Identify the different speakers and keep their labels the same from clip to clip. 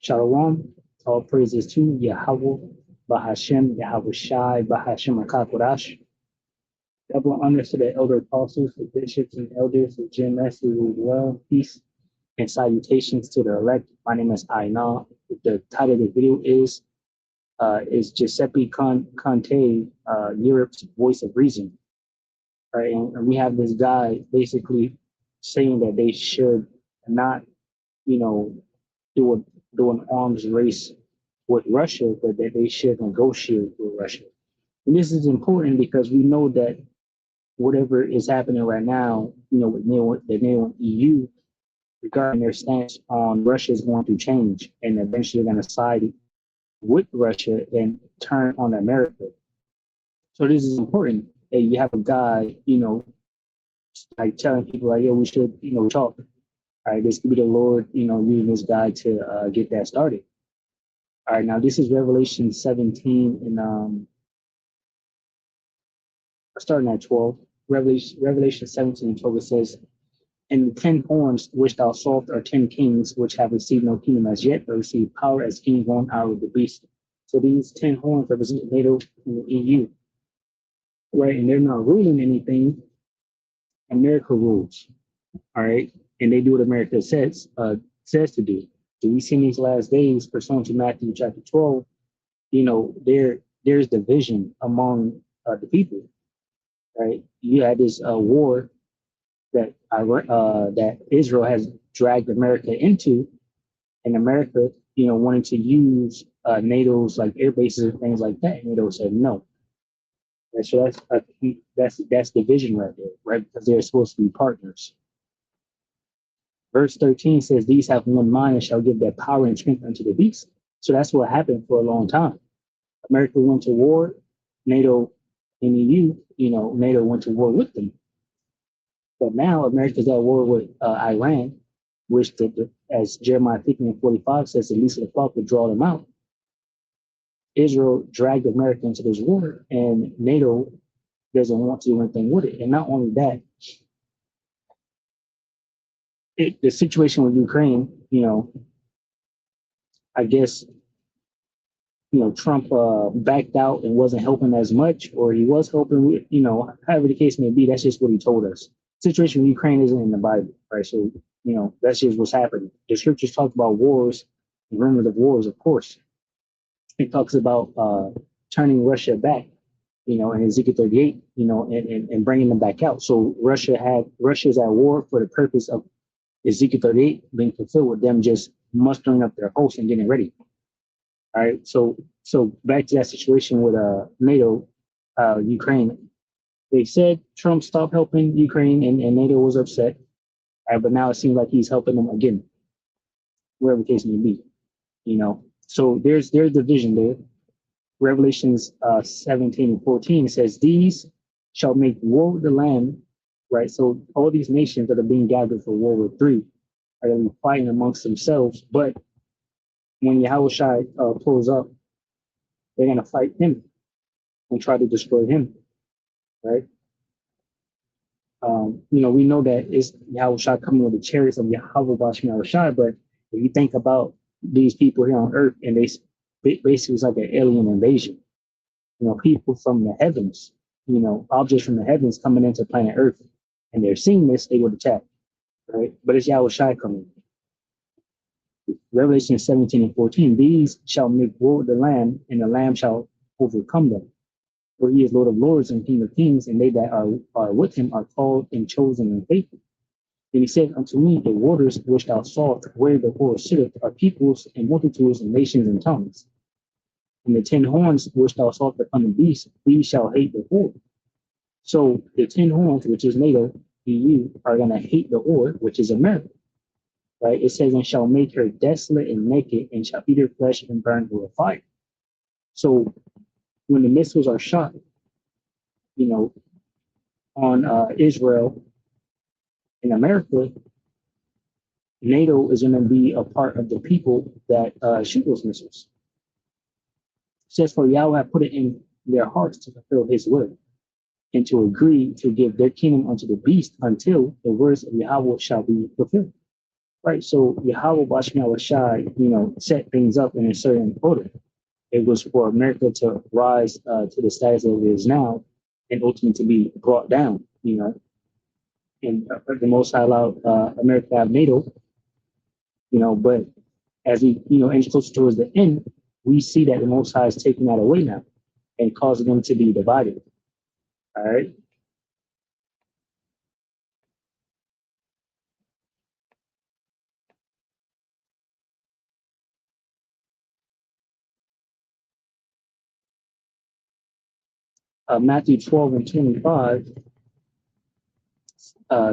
Speaker 1: Shalom. All praises to Yahweh, Bahashem, Yahweh Shai, Bahashem Akakodash. Double honors to the elder apostles, the bishops and elders, the GMS who well. Peace and salutations to the elect. My name is Aina. The title of the video is Giuseppe Conte Europe's Voice of Reason. Right, and we have this guy basically saying that they should not, do an arms race with Russia, but that they should negotiate with Russia. And this is important because we know that whatever is happening right now, with the NATO and EU regarding their stance on Russia is going to change, and eventually going to side with Russia and turn on America. So this is important. Hey, you have a guy, like telling people like, we should, talk. All right, this could be the Lord, using this guy to get that started. All right, now this is Revelation 17 and starting at 12. Revelation 17 and 12, it says, "And the 10 horns which thou sawest are 10 kings, which have received no kingdom as yet, but received power as kings born out of the beast." So these 10 horns represent NATO and the EU, right? And they're not ruling anything. America rules, all right? And they do what America says to do. So we see in these last days, pursuant to Matthew chapter 12, there's division among the people, right? You had this war that that Israel has dragged America into, and America, wanted to use NATO's like air bases and things like that. And NATO said no. And so that's division right there, right? Because they're supposed to be partners. Verse 13 says, "These have one mind and shall give their power and strength unto the beast." So that's what happened for a long time. America went to war, NATO and EU, NATO went to war with them. But now America's at war with Iran, which, as Jeremiah 15:45 says, the least of the flock would draw them out. Israel dragged America into this war, and NATO doesn't want to do anything with it. And not only that, the situation with Ukraine, I guess, Trump backed out and wasn't helping as much, or he was helping with, however the case may be. That's just what he told us. The situation with Ukraine isn't in the Bible, right? So, that's just what's happening. The scriptures talk about wars and rumors of wars, of course. It talks about turning Russia back, in Ezekiel 38, and bringing them back out. So Russia's at war for the purpose of Ezekiel 38 being fulfilled, with them just mustering up their hosts and getting ready. All right, so back to that situation with NATO, Ukraine. They said Trump stopped helping Ukraine, and NATO was upset. All right, but now it seems like he's helping them again, wherever the case may be. So there's division there. Revelations 17:14 says, "These shall make war with the Lamb." Right, so all these nations that are being gathered for World War III are going to be fighting amongst themselves. But when Yahweh Shai pulls up, they're going to fight him and try to destroy him. Right? We know that it's Yahweh Shai coming with the chariots of Yahweh Bashem Yahweh Shai. But if you think about these people here on Earth, and they basically it's like an alien invasion. People from the heavens, objects from the heavens coming into planet Earth. And they're seeing this, they would attack, right? But it's Yahweh Shai coming. Revelation 17:14, "These shall make war with the Lamb, and the Lamb shall overcome them. For he is Lord of lords and King of kings, and they that are with him are called and chosen and faithful. And he said unto me, The waters which thou sawest, where the whore sitteth, are peoples and multitudes and nations and tongues. And the 10 horns which thou sawest upon the beast, these shall hate the whore." So the 10 horns, which is NATO, EU, are going to hate the whore, which is America, right? It says, "And shall make her desolate and naked, and shall eat her flesh and burn her with fire." So when the missiles are shot, on Israel and America, NATO is going to be a part of the people that shoot those missiles. It says, "For Yahweh hath put it in their hearts to fulfill his will, and to agree to give their kingdom unto the beast until the words of Yahweh shall be fulfilled." right? So Yahweh Bashmi Shai, set things up in a certain order. It was for America to rise to the status that it is now, and ultimately to be brought down. And the Most High allowed America to have NATO. But as we inch closer towards the end, we see that the Most High is taking that away now and causing them to be divided. All right. Matthew 12:25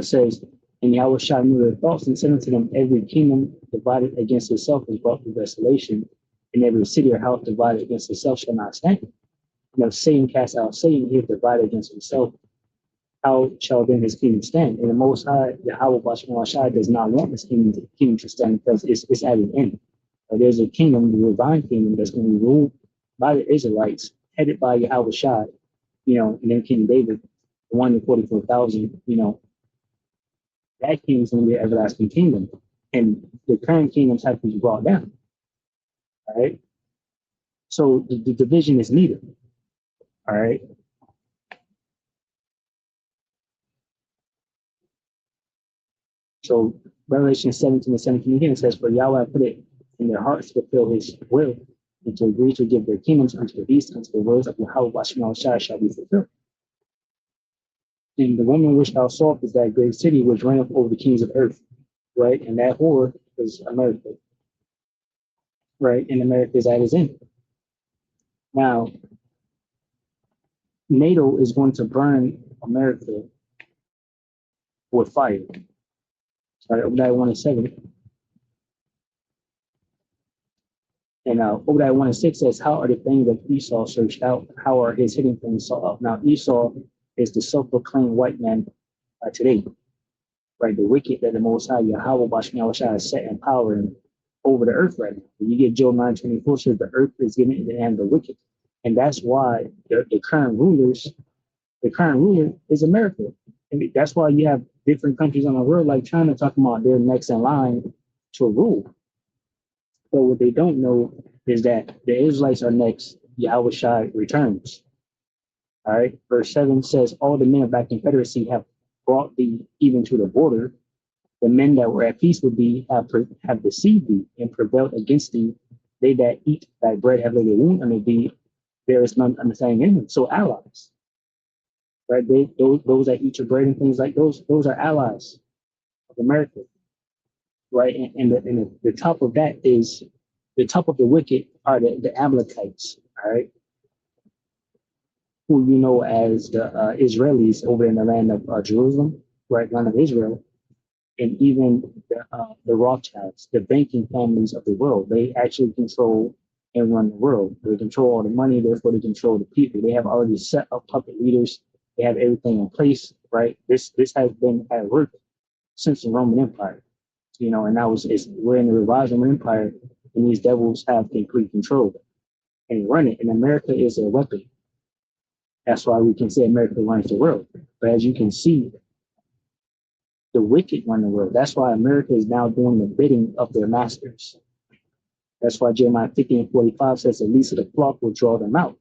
Speaker 1: says, and Yahweh Shai knew their thoughts and said unto them, every kingdom divided against itself is brought to desolation, and every city or house divided against itself shall not stand. Satan cast out Satan, he is divided against himself. How shall then his kingdom stand? And the Most High, Yahweh Bashar Shai, does not want his kingdom to stand because it's at an end. There's a kingdom, the divine kingdom, that's going to be ruled by the Israelites, headed by Yahweh Shai, and then King David, the 144,000, that kingdom is going to be an everlasting kingdom. And the current kingdoms have to be brought down. All right. So the division is needed. All right. So Revelation 17:17 again says, for Yahweh put it in their hearts to fulfill his will and to agree to give their kingdoms unto the beast, unto the words of Yahweh Bashar Shai shall be fulfilled. And the woman which thou sawest is that great city which reigneth over the kings of earth, right? And that whore is America, right? And America is at his end. Now, NATO is going to burn America with fire. Sorry, Obadiah 1:7. And Obadiah 1:6 says, how are the things that Esau searched out? How are his hidden things sought out? Now, Esau is the self-proclaimed white man today, right? The wicked that the Most High, Yahweh Bashar Shai, is set in power and over the earth right now. When you get Job 9:24 says the earth is given in the hand of the wicked. And that's why the current ruler is America. And that's why you have different countries on the world like China talking about they're next in line to rule. But what they don't know is that the Israelites are next. Yahweh Shai returns. All right. Verse 7 says, all the men of that confederacy have brought thee even to the border. The men that were at peace with thee have deceived thee and prevailed against thee. They that eat thy bread have laid a wound under thee. There is none understanding in them. So allies, right? Those that eat your bread and things like those are allies of America, right? And the top of that is the top of the wicked are the Amalekites, all right? Who you know as the Israelis over in the land of Jerusalem, right? Land of Israel. And even the Rothschilds, the banking families of the world, they actually control and run the world. They control all the money, therefore they control the people. They have already set up puppet leaders. They have everything in place, right? This has been at work since the Roman Empire, and now we're in the revised Roman Empire, and these devils have complete control and run it. And America is a weapon. That's why we can say America runs the world. But as you can see, the wicked run the world. That's why America is now doing the bidding of their masters. That's why Jeremiah 50:45 says the least of the flock will draw them out,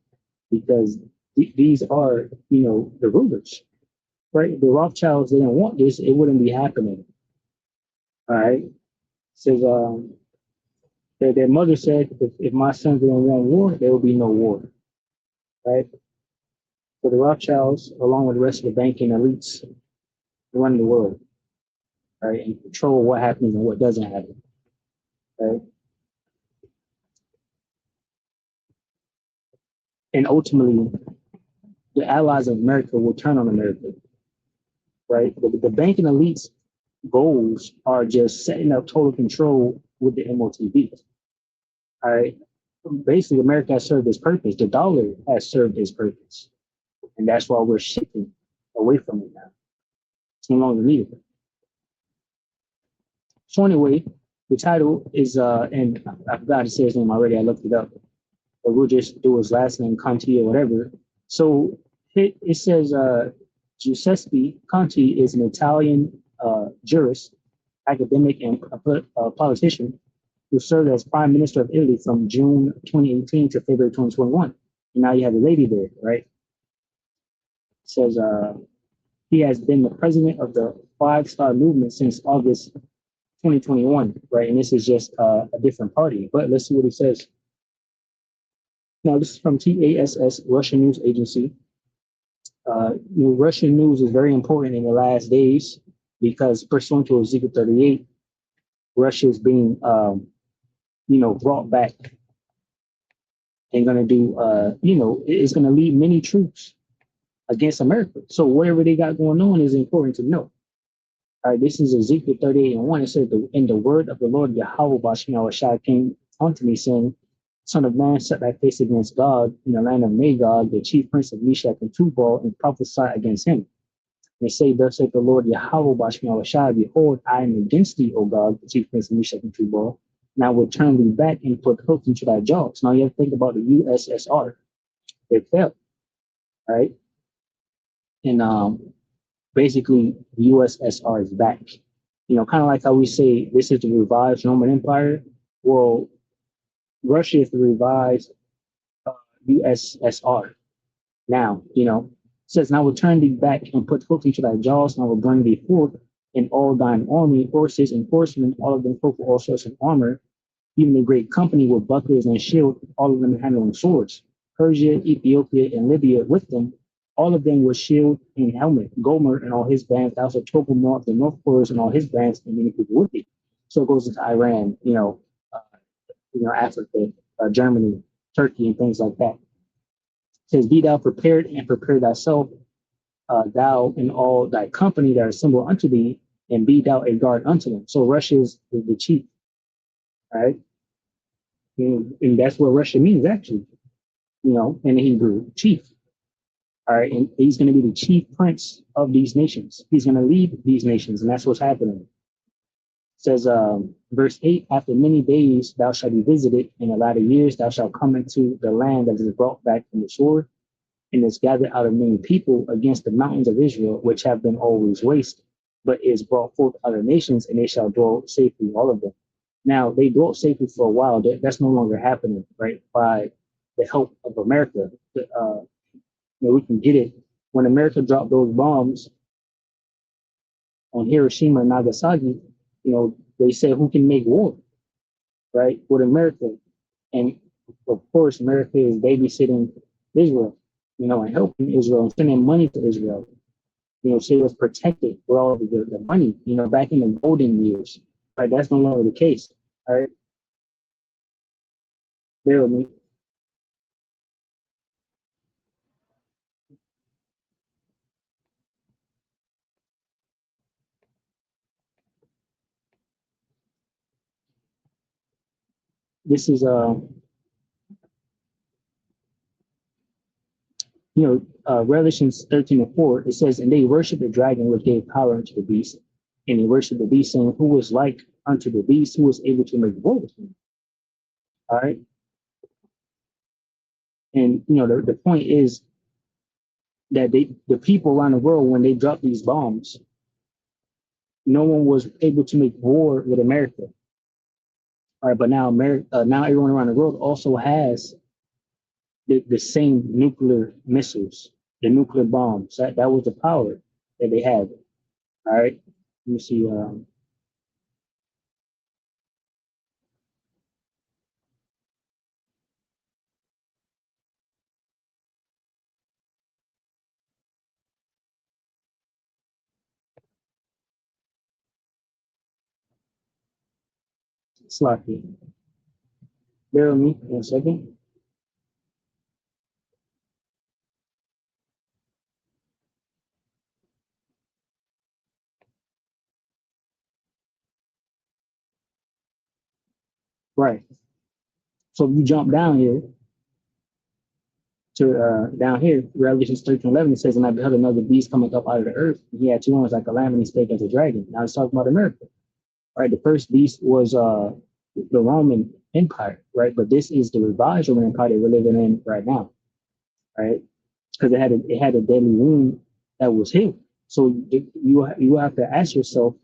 Speaker 1: because these are, the rulers, right? The Rothschilds, they didn't want this, it wouldn't be happening. All right. It says their mother said, if my sons didn't want war, there will be no war, right? So the Rothschilds, along with the rest of the banking elites, run the world, right, and control what happens and what doesn't happen, right? And ultimately, the allies of America will turn on America, right? The banking elites' goals are just setting up total control with the MOTV, all right? Basically, America has served its purpose. The dollar has served its purpose, and that's why we're shifting away from it now. It's no longer needed. So anyway, the title is, and I forgot to say his name already, I looked it up, but we'll just do his last name, Conte or whatever. So it says Giuseppe Conte is an Italian jurist academic, and politician who served as Prime Minister of Italy from June 2018 to February 2021. And now you have a lady there, right? It says he has been the president of the Five-Star Movement since August 2021, right? And this is just a different party. But let's see what it says. Now, this is from TASS, Russian news agency. Russian news is very important in the last days because pursuant to Ezekiel 38, Russia is being, brought back and going to do, it's going to lead many troops against America. So whatever they got going on is important to know. All right, this is Ezekiel 38 and 1. It says, "In the word of the Lord Yahweh Bashim came unto me, saying, Son of man, set thy face against God in the land of Magog, the chief prince of Meshach and Tubal, and prophesy against him. And say, Thus saith the Lord Yahweh Bashim Behold, I am against thee, O God, the chief prince of Meshach and Tubal, and I will turn thee back and put hook into thy jaws." Now you have to think about the USSR. It fell, right? And basically, the USSR is back. Kind of like how we say this is the revived Roman Empire. Well, Russia is the revised USSR. Now, it says, "And I will turn thee back and put hook into thy jaws, and I will bring thee forth in all thine army, horses and horsemen, all of them clothed with all sorts of armor, even a great company with bucklers and shield, all of them handling swords. Persia, Ethiopia, and Libya with them, all of them with shield and helmet. Gomer and all his bands, also Topolmor of the north quarters and all his bands, and many people with thee." So it goes into Iran, Africa, Germany, Turkey, and things like that. It says, "Be thou prepared and prepare thyself, thou and all thy company that are assembled unto thee, and be thou a guard unto them." So Russia is the chief, right? And that's what Russia means, actually, in Hebrew, chief. All right, and he's going to be the chief prince of these nations. He's going to lead these nations, and that's what's happening. It says, verse 8, "After many days thou shalt be visited, in the latter years thou shalt come into the land that is brought back from the sword, and is gathered out of many people against the mountains of Israel, which have been always waste, but is brought forth other nations, and they shall dwell safely, all of them." Now, they dwelt safely for a while. That's no longer happening, right? By the help of America. We can get it. When America dropped those bombs on Hiroshima and Nagasaki, they said, who can make war, right? With America. And of course, America is babysitting Israel, and helping Israel and sending money to Israel. She was protected with all of the money, back in the golden years, right? That's no longer the case, all right? Bear with me. This is Revelations 13:4. It says, "And they worship the dragon which gave power unto the beast, and they worship the beast, saying, Who was like unto the beast, who was able to make war with him?" All right. And the point is that the people around the world, when they dropped these bombs, no one was able to make war with America. All right, but now now everyone around the world also has the same nuclear missiles, the nuclear bombs. That was the power that they had. All right, let me see. Sloppy. Bear with me 1 second. Right. So if you jump down here to down here, Revelations 13:11, it says, "And I beheld another beast coming up out of the earth. He had two horns like a lamb, and he spake as a dragon." Now it's talking about America. Right. The first beast was the Roman Empire, right? But this is the revised Roman Empire that we're living in right now, right? Because it had a deadly wound that was healed. So you have to ask yourself,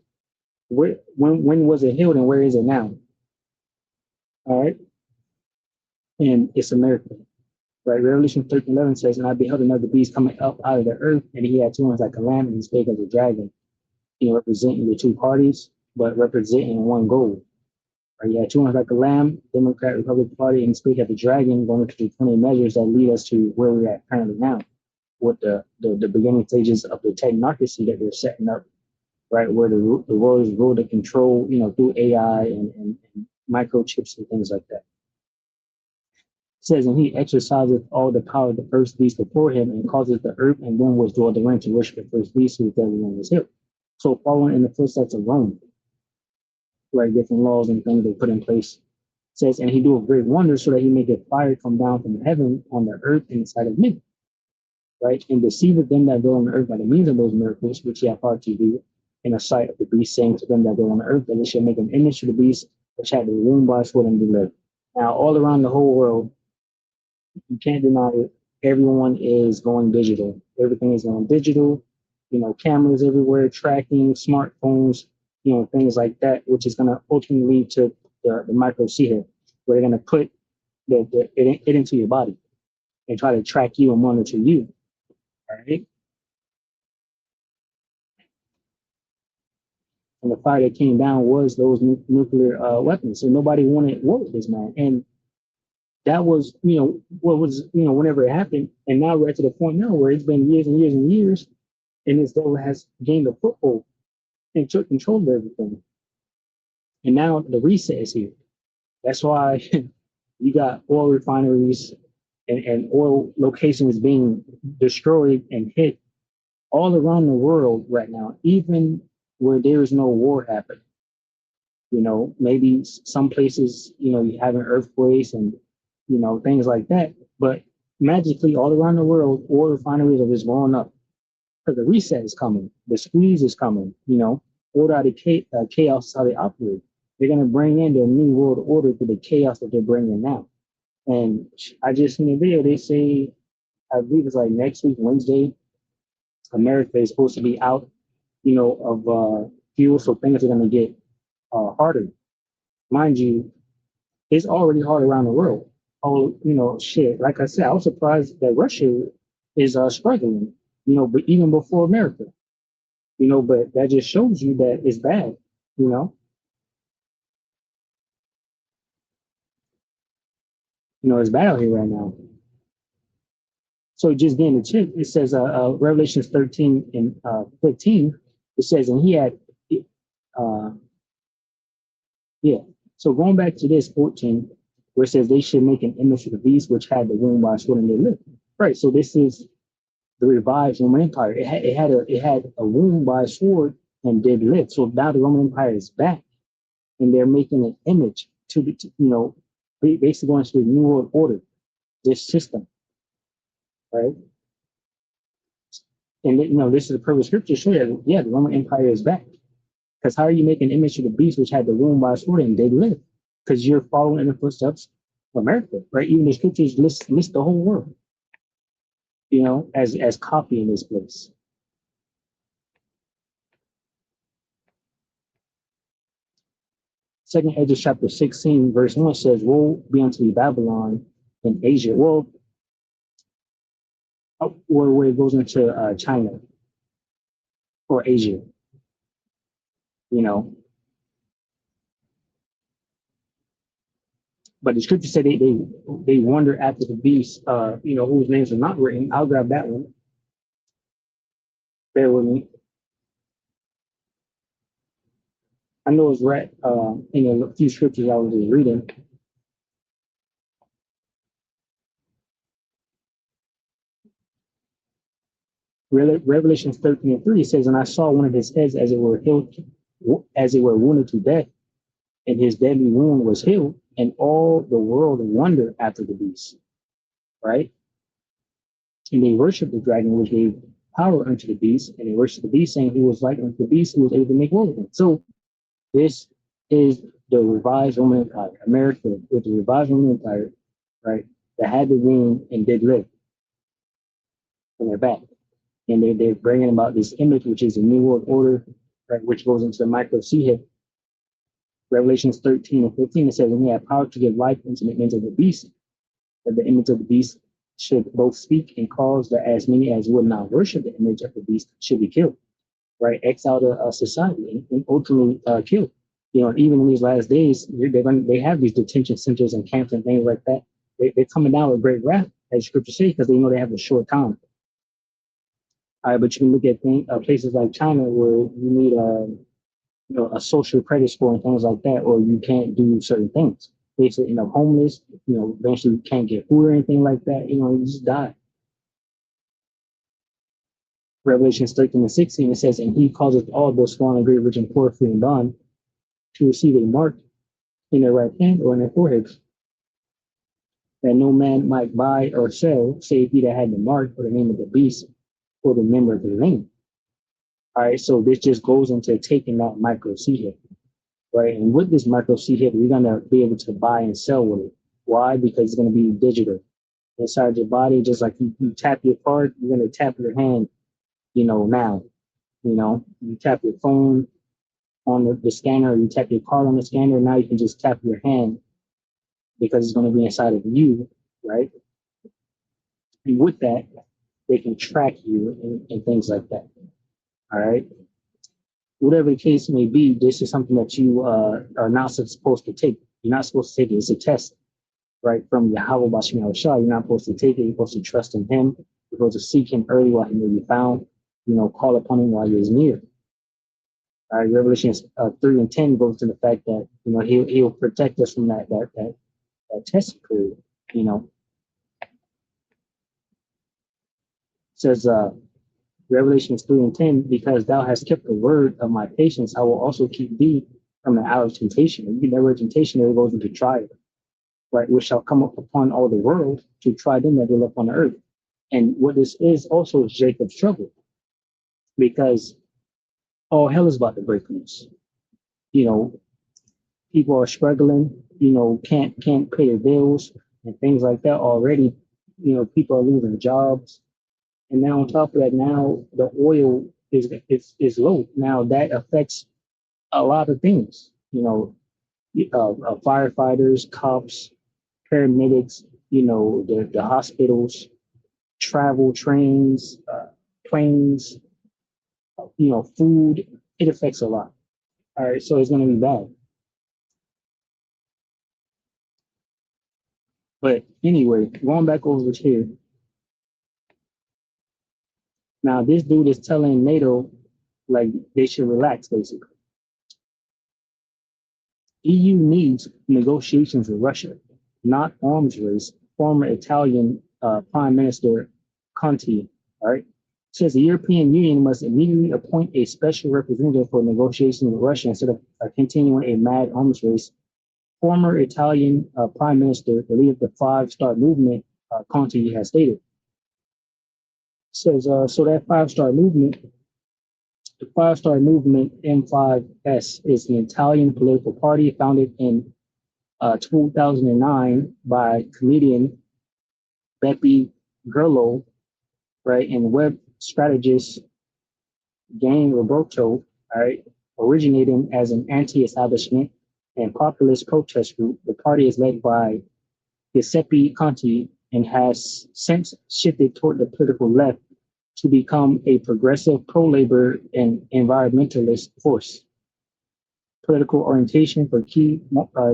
Speaker 1: when was it healed and where is it now? All right, and it's America. Right, Revelation 13:11 says, "And I beheld another beast coming up out of the earth, and he had two horns like a lamb, and he spake as a dragon." Representing the two parties, but representing one goal. Right, you had two horns like a lamb, Democrat Republican Party, and he spake as a dragon, going into the 20 measures that lead us to where we're at currently now, with the beginning stages of the technocracy that they're setting up, right, where the world is ruled and controlled, through AI and microchips and things like that. Says, and he exerciseth all the power of the first beast before him, and causes the earth and them which dwell therein to worship the first beast, whose deadly one was healed. So following in the footsteps of Rome, right, different laws and things they put in place. Says, and he doeth great wonders, so that he maketh fire come down from heaven on the earth in the sight of men, right, and deceiveth them that go on the earth by the means of those miracles which he hath power to do in the sight of the beast, saying to them that go on the earth that they shall make an image to the beast which had the wound by sword and delivered. Now, all around the whole world, you can't deny it. Everyone is going digital. Everything is going digital. Cameras everywhere, tracking, smartphones, things like that, which is going to ultimately lead to the micro here, where they're going to put it into your body and try to track you and monitor you. All right. And the fire that came down was those nuclear weapons. So nobody wanted war with this man. And that was, what was, whenever it happened. And now we're at to the point now where it's been years and years and years, and this devil has gained a foothold and took control of everything. And now the reset is here. That's why you got oil refineries and oil locations being destroyed and hit all around the world right now, even where there is no war happening. Maybe some places, you having earthquakes and, things like that. But magically, all around the world, oil refineries are just blowing up because the reset is coming. The squeeze is coming, order out of chaos is how they operate. They're going to bring in their new world order to the chaos that they're bringing now. And I just seen a video. They say, I believe it's like next week, Wednesday, America is supposed to be out, of fuel. So things are going to get harder. Mind you, it's already hard around the world. Oh, shit. Like I said, I was surprised that Russia is struggling, but even before America, but that just shows you that it's bad, it's bad out here right now. So just getting the tip, it says, Revelations 13 and 15, it says, and he had, uh, yeah. So going back to this 14, where it says they should make an image of the beast which had the wound by sword and they lived. Right. So this is the revived Roman Empire. It had a wound by a sword and did live. So now the Roman Empire is back, and they're making an image to the, basically going to the new world order, this system, right? And this is a perfect scripture to show you, yeah, the Roman Empire is back. Because how are you making an image of the beast which had the wound by a sword and did live? Because you're following in the footsteps of America, right? Even the scriptures list the whole world, as copy in this place. Second Ezra chapter 16, verse 1 says, woe be unto Babylon in Asia. Well, where it goes into China or Asia, But the scripture said they wander after the beast, whose names are not written. I'll grab that one. Bear with me. I know it's right in a few scriptures I was just reading. Revelation 13:3 says, and I saw one of his heads as it were healed, as it were wounded to death, and his deadly wound was healed, and all the world wondered after the beast. Right? And they worshiped the dragon, which gave power unto the beast, and they worshiped the beast, saying he was like unto the beast who was able to make war with him. So this is the revised Roman Empire. America with the revised Roman Empire, right? That had the wound and did live. And they're back. And they're bringing about this image, which is a new world order, right, which goes into the micro C hip. Revelations 13 and 15, it says, and he had power to give life into the image of the beast, that the image of the beast should both speak and cause that as many as would not worship the image of the beast should be killed, right? Exiled to society and ultimately killed. Even in these last days, they have these detention centers and camps and things like that. They're coming down with great wrath, as scripture says, because they know they have a short time. All right, but you can look at places like China where you need a social credit score and things like that, or you can't do certain things. Basically, homeless, eventually you can't get food or anything like that, you just die. Revelations 13 and 16, it says, and he causes all those strong and great, rich and poor, free and bond, to receive a mark in their right hand or in their foreheads, that no man might buy or sell, save he that had the mark or the name of the beast or the number of the name. All right, so this just goes into taking that micro C hip, right? And with this micro C hip, you're gonna be able to buy and sell with it. Why? Because it's gonna be digital inside your body, just like you tap your card, you're gonna tap your hand, now. You tap your phone on the scanner, or you tap your card on the scanner, now you can just tap your hand because it's gonna be inside of you, right? And with that, they can track you and things like that. All right. Whatever the case may be, this is something that you are not supposed to take. You're not supposed to take it. It's a test, right? From Yahweh Bashim Shah. You're not supposed to take it. You're supposed to trust in him. You're supposed to seek him early while he may be found. Call upon him while he is near. All right. Revelations 3 and 10 goes to the fact that he'll protect us from that test period. It says Revelations 3 and 10, because thou hast kept the word of my patience, I will also keep thee from the hour of temptation. And you get that word temptation, there goes into trial, right? Which shall come up upon all the world to try them that live upon the earth. And what this is also is Jacob's trouble, because all hell is about to break loose. People are struggling, can't pay their bills and things like that already. People are losing jobs. And now on top of that, now the oil is low. Now that affects a lot of things. Firefighters, cops, paramedics. The hospitals, travel, trains, planes. Food. It affects a lot. All right, so it's going to be bad. But anyway, going back over here. Now, this dude is telling NATO, like, they should relax, basically. EU needs negotiations with Russia, not arms race. Former Italian Prime Minister Conte, all right, says the European Union must immediately appoint a special representative for negotiations with Russia instead of continuing a mad arms race. Former Italian Prime Minister, the leader of the Five-Star Movement, Conte, has stated. Says so that five-star movement, the five-star movement M5S is an Italian political party founded in 2009 by comedian Beppe Grillo, right, and web strategist Gang Roberto, right, originating as an anti-establishment and populist protest group. The party is led by Giuseppe Conte and has since shifted toward the political left to become a progressive pro-labor and environmentalist force. Political orientation for key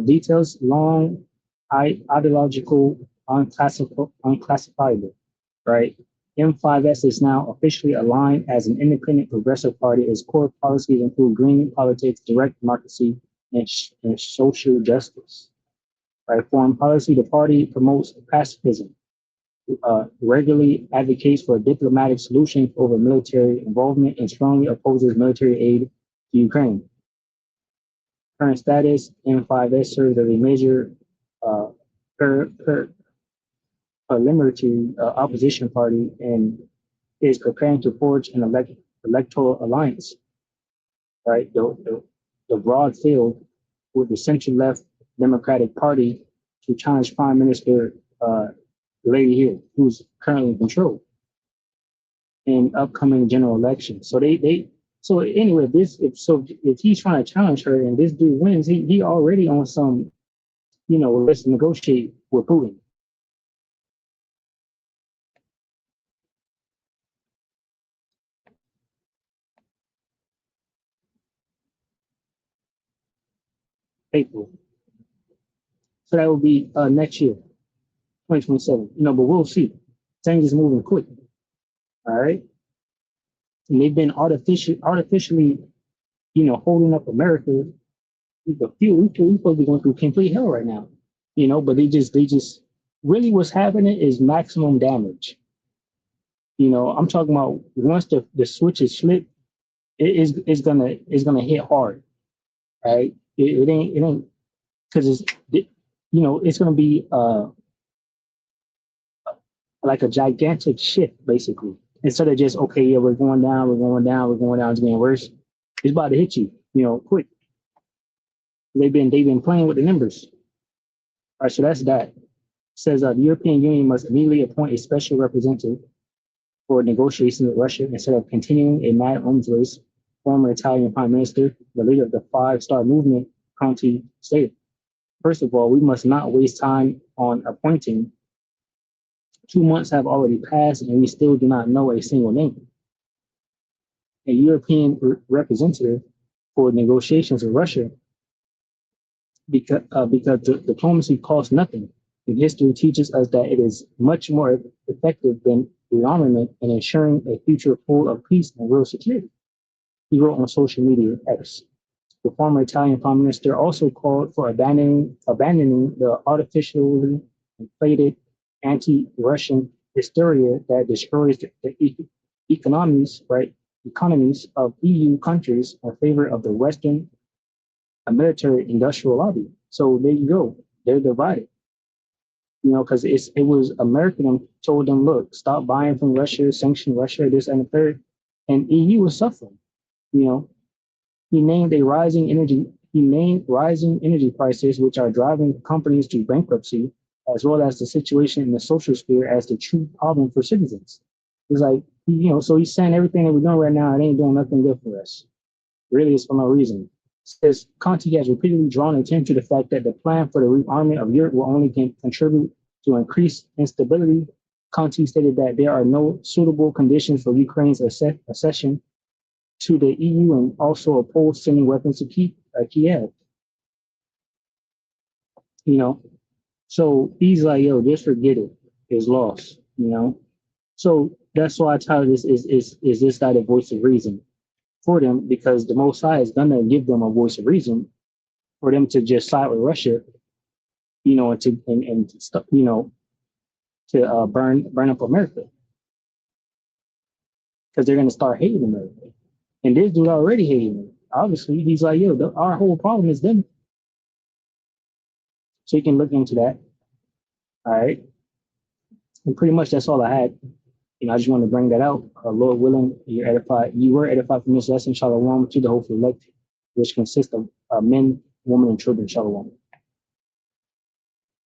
Speaker 1: details, long, ideological, unclassifiable, right? M5S is now officially aligned as an independent progressive party. Its core policies include green politics, direct democracy, and social justice. Right? Foreign policy, the party promotes pacifism, regularly advocates for a diplomatic solution over military involvement, and strongly opposes military aid to Ukraine. Current status, M5S serves as a major parliamentary opposition party and is preparing to forge an electoral alliance, right? The broad field with the center-left Democratic Party to challenge Prime Minister the lady here, who's currently in control in upcoming general elections. So they So anyway, if he's trying to challenge her and this dude wins, he already on some, let's negotiate with Putin. April. So that will be next year, 2027. But we'll see. Things is moving quick. All right. And they've been artificially, holding up America. We supposed to be going through complete hell right now. But they just really what's happening is maximum damage. I'm talking about once the switch is flipped, it's gonna hit hard, right? It ain't because it's gonna be like a gigantic shift basically. Instead of just okay, yeah, we're going down, it's getting worse. It's about to hit you, quick. They've been playing with the numbers. All right, so that's that. It says the European Union must immediately appoint a special representative for negotiations with Russia instead of continuing a mad arms race. Former Italian Prime Minister, the leader of the Five-Star Movement, Conte, stated. First of all, we must not waste time on appointing. 2 months have already passed and we still do not know a single name. A European representative for negotiations with Russia because diplomacy costs nothing. And history teaches us that it is much more effective than rearmament in ensuring a future full of peace and real security. He wrote on social media X. The former Italian prime minister also called for abandoning the artificially inflated anti-Russian hysteria that destroys the economies of EU countries in favor of the Western military industrial lobby. So there you go. They're divided. Because it was America that told them, look, stop buying from Russia, sanction Russia, this and the third. And EU was suffering. He named rising energy prices, which are driving companies to bankruptcy, as well as the situation in the social sphere as the true problem for citizens. It's like, so he's saying everything that we're doing right now, it ain't doing nothing good for us. Really, it's for no reason. Says Conte has repeatedly drawn attention to the fact that the plan for the rearmament of Europe will only contribute to increased instability. Conte stated that there are no suitable conditions for Ukraine's accession to the EU and also opposed sending weapons to Kiev. So he's like, yo, just forget it. It's lost. So that's why I tell this is this not a voice of reason for them, because the Most High is gonna give them a voice of reason for them to just side with Russia, and to burn up America, because they're gonna start hating America, and this dude already hating them. Obviously, he's like, yo, our whole problem is them. So you can look into that. All right, and pretty much that's all I had. I just want to bring that out. Lord willing, you're edified. You were edified from this lesson. Shalom to the hopeful elect, which consists of men, women, and children. Shalom.